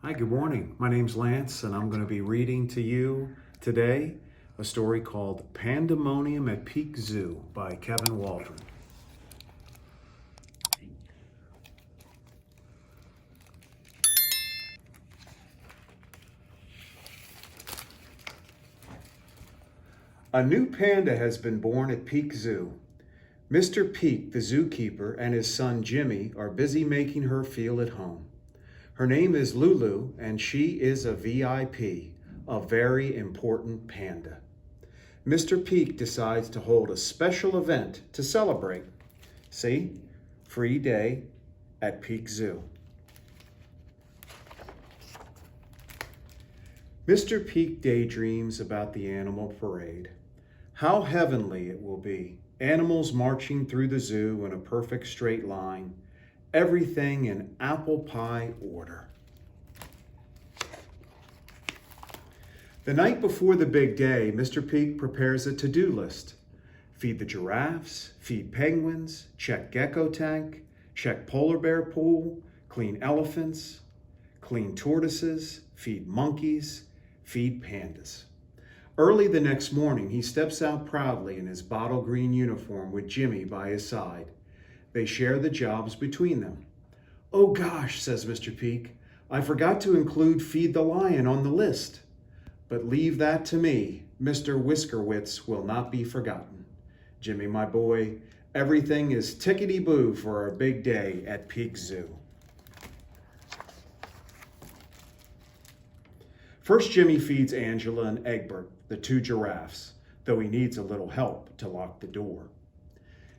Hi, good morning. My name's Lance, and I'm going to be reading to you today a story called Pandemonium at Peak Zoo by Kevin Waldron. A new panda has been born at Peak Zoo. Mr. Peak, the zookeeper, and his son Jimmy are busy making her feel at home. Her name is Lulu, and she is a VIP, a very important panda. Mr. Peak decides to hold a special event to celebrate. See? Free day at Peak Zoo. Mr. Peak daydreams about the animal parade. How heavenly it will be. Animals marching through the zoo in a perfect straight line. Everything in apple pie order. The night before the big day, Mr. Peak prepares a to-do list. Feed the giraffes, feed penguins, check gecko tank, check polar bear pool, clean elephants, clean tortoises, feed monkeys, feed pandas. Early the next morning, he steps out proudly in his bottle green uniform with Jimmy by his side. They share the jobs between them. "Oh gosh," says Mr. Peak, "I forgot to include feed the lion on the list. But leave that to me. Mr. Whiskerwitz will not be forgotten. Jimmy, my boy, everything is tickety-boo for our big day at Peak Zoo." First, Jimmy feeds Angela and Egbert, the two giraffes, though he needs a little help to lock the door.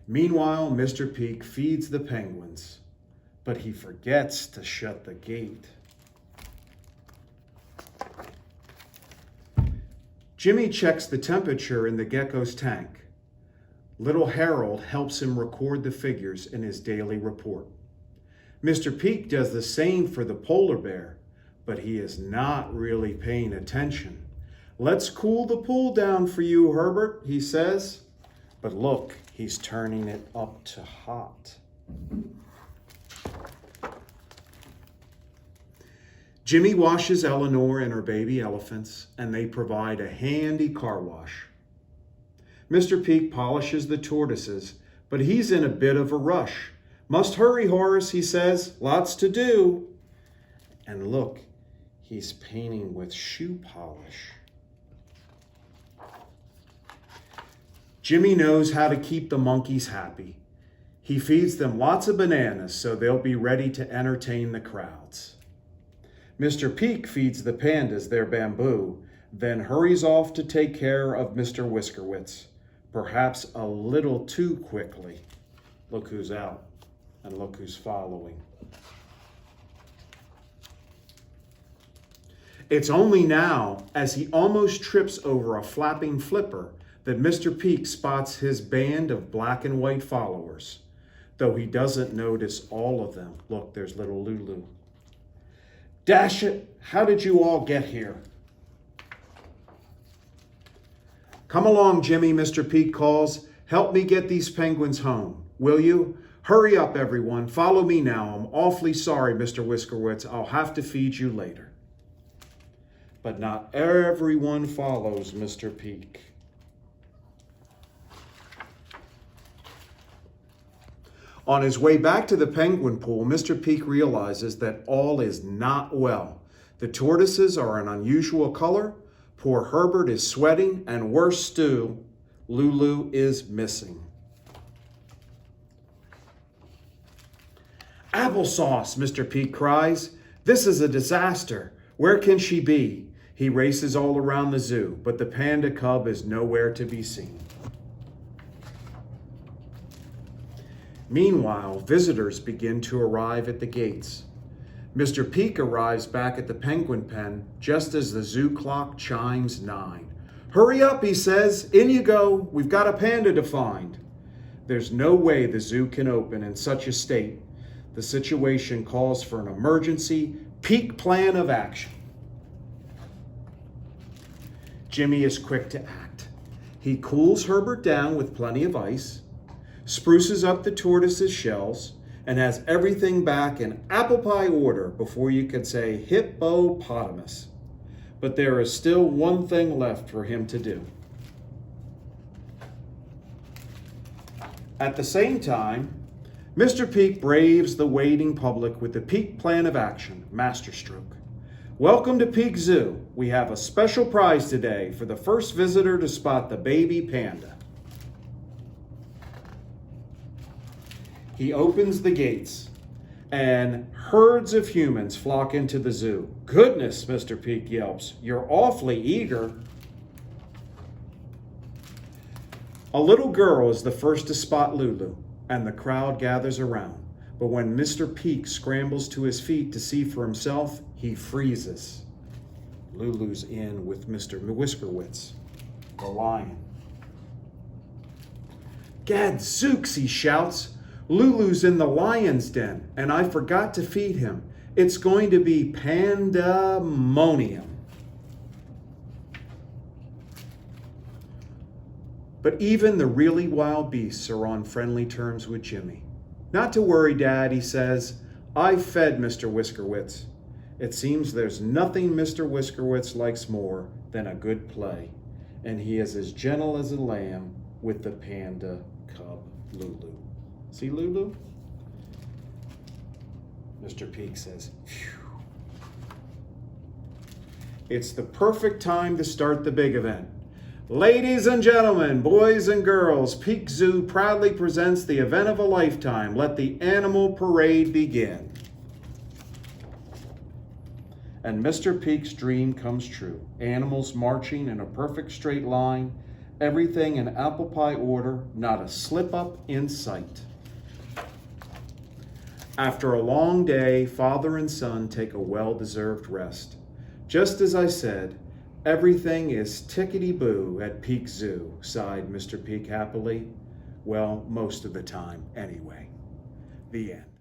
Meanwhile, Mr. Peak feeds the penguins, but he forgets to shut the gate. Jimmy checks the temperature in the gecko's tank. Little Harold helps him record the figures in his daily report. Mr. Peak does the same for the polar bear, but he is not really paying attention. "Let's cool the pool down for you, Herbert," he says. But look, he's turning it up to hot. Jimmy washes Eleanor and her baby elephants, and they provide a handy car wash. Mr. Peak polishes the tortoises, but he's in a bit of a rush. "Must hurry, Horace," he says. "Lots to do." And look, he's painting with shoe polish. Jimmy knows how to keep the monkeys happy. He feeds them lots of bananas so they'll be ready to entertain the crowds. Mr. Peak feeds the pandas their bamboo, then hurries off to take care of Mr. Whiskerwitz, perhaps a little too quickly. Look who's out, and look who's following. It's only now, as he almost trips over a flapping flipper, that Mr. Peak spots his band of black and white followers, though he doesn't notice all of them. Look, there's little Lulu. "Dash it, how did you all get here?" "Come along, Jimmy," Mr. Peak calls. "Help me get these penguins home, will you? Hurry up, everyone. Follow me now. I'm awfully sorry, Mr. Whiskerwitz. I'll have to feed you later." But not everyone follows Mr. Peak. On his way back to the penguin pool, Mr. Peak realizes that all is not well. The tortoises are an unusual color, poor Herbert is sweating, and worse still, Lulu is missing. "Applesauce," Mr. Peak cries. "This is a disaster. Where can she be?" He races all around the zoo, but the panda cub is nowhere to be seen. Meanwhile, visitors begin to arrive at the gates. Mr. Peak arrives back at the penguin pen just as the zoo clock chimes 9. "Hurry up," he says. "In you go. We've got a panda to find." There's no way the zoo can open in such a state. The situation calls for an emergency Peak plan of action. Jimmy is quick to act. He cools Herbert down with plenty of ice, spruces up the tortoise's shells, and has everything back in apple pie order before you could say hippopotamus. But there is still one thing left for him to do. At the same time, Mr. Peak braves the waiting public with the Peak Plan of Action, Masterstroke. Welcome to Peak Zoo. We have a special prize today for the first visitor to spot the baby panda. He opens the gates, and herds of humans flock into the zoo. Goodness, Mr. Peak yelps, you're awfully eager. A little girl is the first to spot Lulu, and the crowd gathers around. But when Mr. Peak scrambles to his feet to see for himself, he freezes. Lulu's in with Mr. Whiskerwitz, the lion. Gadzooks, he shouts. Lulu's in the lion's den, and I forgot to feed him. It's going to be pandemonium. But even the really wild beasts are on friendly terms with Jimmy. Not to worry, Dad, he says. I fed Mr. Whiskerwitz. It seems there's nothing Mr. Whiskerwitz likes more than a good play, and he is as gentle as a lamb with the panda cub, Lulu. See Lulu? Mr. Peak says, phew. It's the perfect time to start the big event. Ladies and gentlemen, boys and girls, Peak Zoo proudly presents the event of a lifetime. Let the animal parade begin. And Mr. Peak's dream comes true. Animals marching in a perfect straight line, everything in apple pie order, not a slip up in sight. After a long day, father and son take a well-deserved rest. Just as I said, everything is tickety-boo at Peak Zoo, sighed Mr. Peak happily. Well, most of the time, anyway. The end.